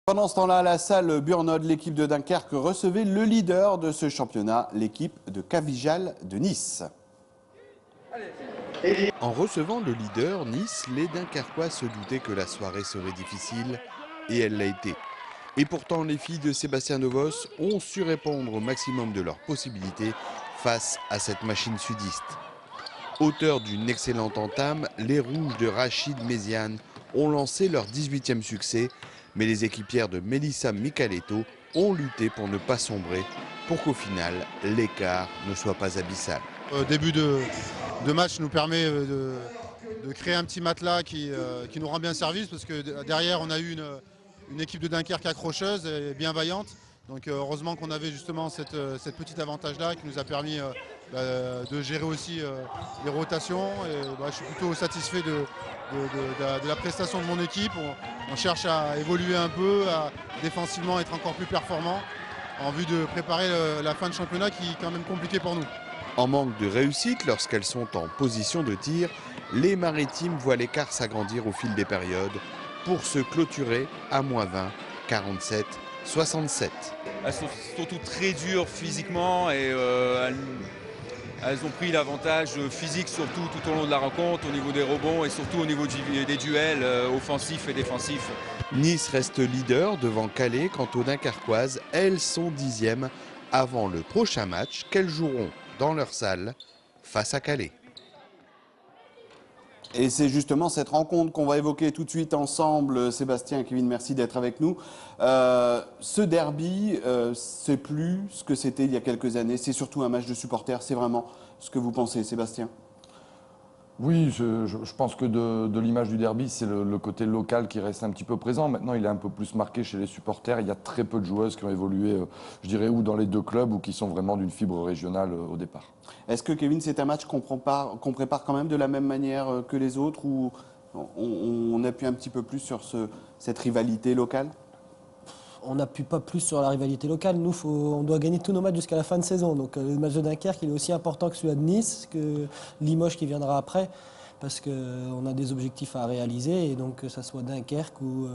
Pendant ce temps-là, à la salle Burnod, l'équipe de Dunkerque recevait le leader de ce championnat, l'équipe de Cavijal de Nice. En recevant le leader, Nice, les Dunkerquois se doutaient que la soirée serait difficile, et elle l'a été. Et pourtant, les filles de Sébastien Devos ont su répondre au maximum de leurs possibilités face à cette machine sudiste. Auteurs d'une excellente entame, les Rouges de Rachid Méziane ont lancé leur 18e succès, mais les équipières de Melissa Micaletto ont lutté pour ne pas sombrer, pour qu'au final, l'écart ne soit pas abyssal. Début de match nous permet de créer un petit matelas qui nous rend bien service, parce que derrière on a eu une équipe de Dunkerque accrocheuse et bien vaillante. Donc heureusement qu'on avait justement cette petite avantage-là qui nous a permis de gérer aussi les rotations. Et, je suis plutôt satisfait de la prestation de mon équipe. On cherche à évoluer un peu, à défensivement être encore plus performant en vue de préparer la fin de championnat qui est quand même compliquée pour nous. En manque de réussite lorsqu'elles sont en position de tir, les Maritimes voient l'écart s'agrandir au fil des périodes pour se clôturer à -20, 47-67. Elles sont surtout très dures physiquement et elles ont pris l'avantage physique surtout tout au long de la rencontre, au niveau des rebonds et surtout au niveau des duels offensifs et défensifs. Nice reste leader devant Calais. Quant aux Dunkerquoises, elles sont 10e avant le prochain match qu'elles joueront dans leur salle face à Calais. Et c'est justement cette rencontre qu'on va évoquer tout de suite ensemble. Sébastien et Kevin, merci d'être avec nous. Ce derby, c'est plus ce que c'était il y a quelques années. C'est surtout un match de supporters. C'est vraiment ce que vous pensez, Sébastien? Oui, je pense que de l'image du derby, c'est le côté local qui reste un petit peu présent. Maintenant, il est un peu plus marqué chez les supporters. Il y a très peu de joueuses qui ont évolué, je dirais, ou dans les deux clubs ou qui sont vraiment d'une fibre régionale au départ. Est-ce que, Kevin, c'est un match qu'on prépare quand même de la même manière que les autres, ou on appuie un petit peu plus sur cette rivalité locale? On n'appuie pas plus sur la rivalité locale. Nous, on doit gagner tous nos matchs jusqu'à la fin de saison. Donc le match de Dunkerque, il est aussi important que celui de Nice, que Limoges qui viendra après, parce qu'on a des objectifs à réaliser. Et donc que ça soit Dunkerque ou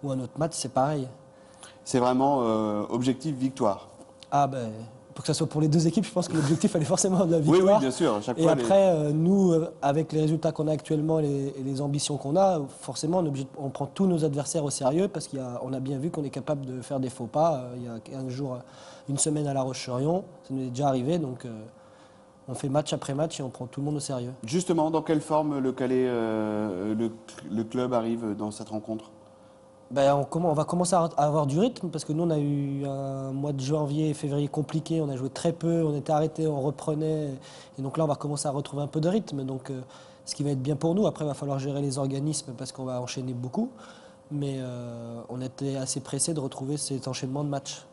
un autre match, c'est pareil. C'est vraiment objectif victoire. Ah ben, pour que ça soit pour les deux équipes, je pense que l'objectif, elle est forcément de la victoire. Oui, bien sûr. Et après, nous, avec les résultats qu'on a actuellement et les ambitions qu'on a, forcément, on prend tous nos adversaires au sérieux, parce qu'on a bien vu qu'on est capable de faire des faux pas. Il y a 15 jours, une semaine à La Roche-sur-Yon, ça nous est déjà arrivé, donc on fait match après match et on prend tout le monde au sérieux. Justement, dans quelle forme le Calais, le club arrive dans cette rencontre? Ben, on va commencer à avoir du rythme, parce que nous, on a eu un mois de janvier et février compliqué. On a joué très peu, on était arrêtés, on reprenait. Et donc là, on va commencer à retrouver un peu de rythme. Donc, ce qui va être bien pour nous. Après, il va falloir gérer les organismes, parce qu'on va enchaîner beaucoup. Mais on était assez pressés de retrouver cet enchaînement de matchs.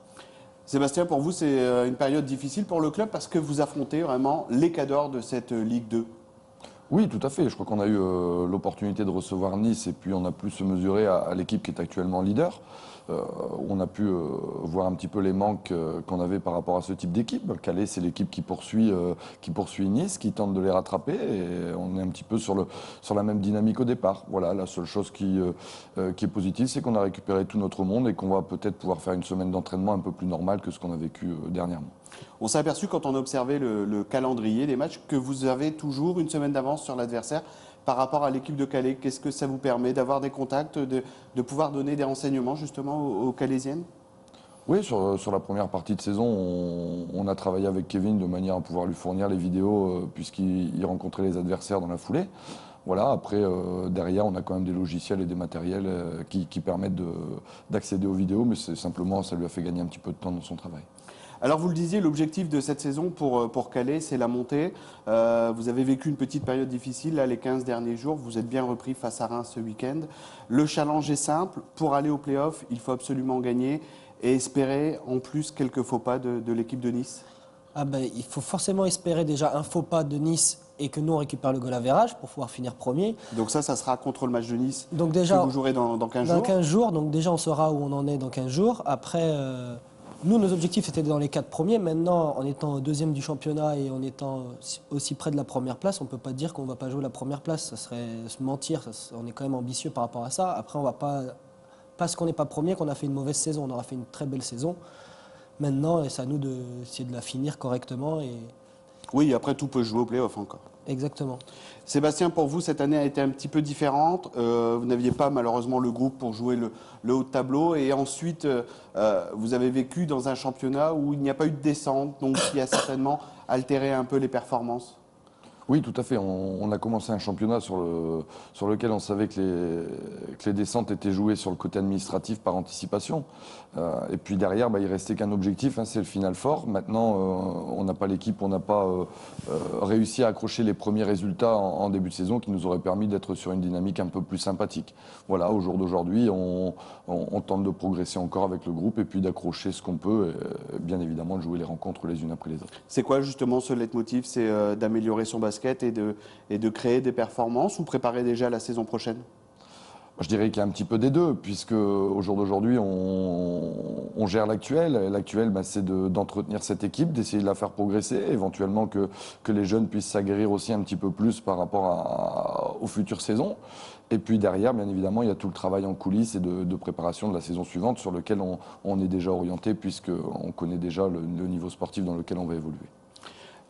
Sébastien, pour vous, c'est une période difficile pour le club, parce que vous affrontez vraiment les cadors de cette Ligue 2. Oui, tout à fait. Je crois qu'on a eu l'opportunité de recevoir Nice et puis on a pu se mesurer à l'équipe qui est actuellement leader. On a pu voir un petit peu les manques qu'on avait par rapport à ce type d'équipe. Calais, c'est l'équipe qui poursuit Nice, qui tente de les rattraper, et on est un petit peu sur la même dynamique au départ. Voilà, la seule chose qui est positive, c'est qu'on a récupéré tout notre monde et qu'on va peut-être pouvoir faire une semaine d'entraînement un peu plus normale que ce qu'on a vécu dernièrement. On s'est aperçu, quand on a observé le calendrier des matchs, que vous avez toujours une semaine d'avance sur l'adversaire par rapport à l'équipe de Calais. Qu'est-ce que ça vous permet d'avoir des contacts, de pouvoir donner des renseignements justement aux Calaisiennes? Oui, sur la première partie de saison, on a travaillé avec Kevin de manière à pouvoir lui fournir les vidéos puisqu'il rencontrait les adversaires dans la foulée. Voilà, après, derrière, on a quand même des logiciels et des matériels qui permettent d'accéder aux vidéos, mais c'est simplement, ça lui a fait gagner un petit peu de temps dans son travail. Alors vous le disiez, l'objectif de cette saison pour Calais, c'est la montée. Vous avez vécu une petite période difficile, là, les 15 derniers jours. Vous êtes bien repris face à Reims ce week-end. Le challenge est simple. Pour aller au play-off, il faut absolument gagner et espérer en plus quelques faux pas de l'équipe de Nice. Ah ben, il faut forcément espérer déjà un faux pas de Nice et que nous, on récupère le goal average pour pouvoir finir premier. Donc ça sera contre le match de Nice, donc déjà, que vous jouerez dans 15 jours. Dans 15 jours, donc déjà on saura où on en est dans 15 jours. Après, nous, nos objectifs étaient dans les 4 premiers. Maintenant, en étant deuxième du championnat et en étant aussi près de la première place, on ne peut pas dire qu'on ne va pas jouer la première place. Ça serait se mentir, on est quand même ambitieux par rapport à ça. Après, on ne va pas parce qu'on n'est pas premier qu'on a fait une mauvaise saison. On aura fait une très belle saison. Maintenant, c'est à nous d'essayer de la finir correctement. Oui, après tout peut jouer au play-off encore. Exactement. Sébastien, pour vous, cette année a été un petit peu différente. Vous n'aviez pas malheureusement le groupe pour jouer le haut de tableau. Et ensuite, vous avez vécu dans un championnat où il n'y a pas eu de descente, donc qui a certainement altéré un peu les performances. Oui, tout à fait. On a commencé un championnat sur lequel on savait que les descentes étaient jouées sur le côté administratif par anticipation. Et puis derrière, il restait qu'un objectif, c'est le Final Four. Maintenant, on n'a pas l'équipe, on n'a pas réussi à accrocher les premiers résultats en début de saison qui nous auraient permis d'être sur une dynamique un peu plus sympathique. Voilà, au jour d'aujourd'hui, on tente de progresser encore avec le groupe et puis d'accrocher ce qu'on peut, et bien évidemment de jouer les rencontres les unes après les autres. C'est quoi justement ce leitmotiv? C'est d'améliorer son basket et de créer des performances ou préparer déjà la saison prochaine? Je dirais qu'il y a un petit peu des deux, puisque au jour d'aujourd'hui, on gère l'actuel. L'actuel, c'est d'entretenir cette équipe, d'essayer de la faire progresser, éventuellement que les jeunes puissent s'aguerrir aussi un petit peu plus par rapport aux futures saisons. Et puis derrière, bien évidemment, il y a tout le travail en coulisses et de préparation de la saison suivante sur lequel on est déjà orienté, puisqu'on connaît déjà le niveau sportif dans lequel on va évoluer.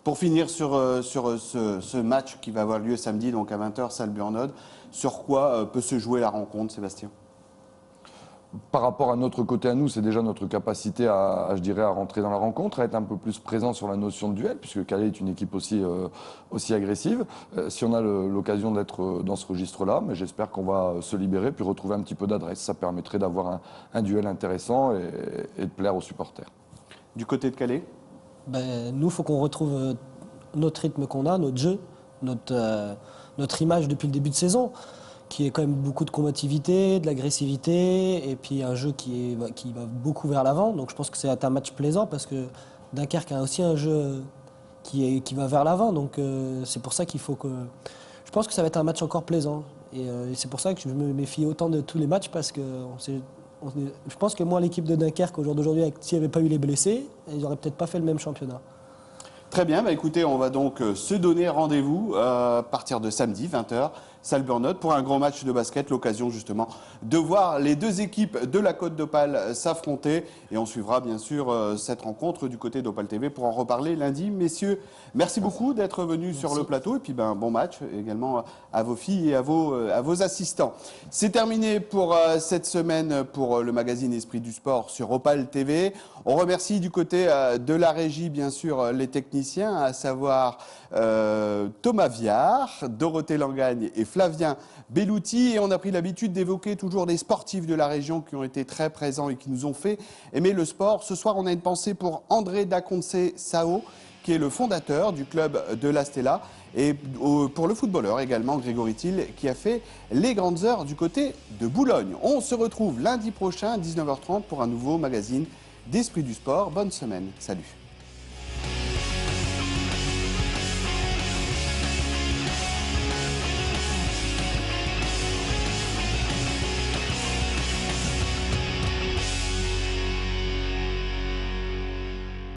Pour finir sur ce match qui va avoir lieu samedi, donc à 20h, salle Burnode, sur quoi peut se jouer la rencontre, Sébastien? Par rapport à notre côté à nous, c'est déjà notre capacité à rentrer dans la rencontre, à être un peu plus présent sur la notion de duel, puisque Calais est une équipe aussi agressive. Si on a l'occasion d'être dans ce registre-là, mais j'espère qu'on va se libérer puis retrouver un petit peu d'adresse. Ça permettrait d'avoir un duel intéressant et de plaire aux supporters. Du côté de Calais? Nous, il faut qu'on retrouve notre rythme qu'on a, notre jeu, notre image depuis le début de saison, qui est quand même beaucoup de combativité, de l'agressivité, et puis un jeu qui va beaucoup vers l'avant. Donc je pense que c'est un match plaisant, parce que Dunkerque a aussi un jeu qui va vers l'avant. Donc c'est pour ça qu'il faut que... Je pense que ça va être un match encore plaisant. Et c'est pour ça que je me méfie autant de tous les matchs, parce que je pense que moi, l'équipe de Dunkerque, au jour d'aujourd'hui, s'il n'y avait pas eu les blessés, ils n'auraient peut-être pas fait le même championnat. Très bien, écoutez, on va donc se donner rendez-vous à partir de samedi, 20h, salle Burnode, pour un grand match de basket, l'occasion justement de voir les deux équipes de la Côte d'Opale s'affronter. Et on suivra bien sûr cette rencontre du côté d'Opale TV pour en reparler lundi. Messieurs, merci beaucoup d'être venus sur le plateau. Et puis bon match également à vos filles et à vos assistants. C'est terminé pour cette semaine pour le magazine Esprit du Sport sur Opale TV. On remercie du côté de la régie, bien sûr, les techniciens, à savoir Thomas Viard, Dorothée Langagne et Flavien Bellouti. Et on a pris l'habitude d'évoquer toujours les sportifs de la région qui ont été très présents et qui nous ont fait aimer le sport. Ce soir, on a une pensée pour André Daconce-Sao, qui est le fondateur du club de la Stella, et pour le footballeur également, Grégory Thiel, qui a fait les grandes heures du côté de Boulogne. On se retrouve lundi prochain à 19h30 pour un nouveau magazine d'Esprit du Sport. Bonne semaine. Salut.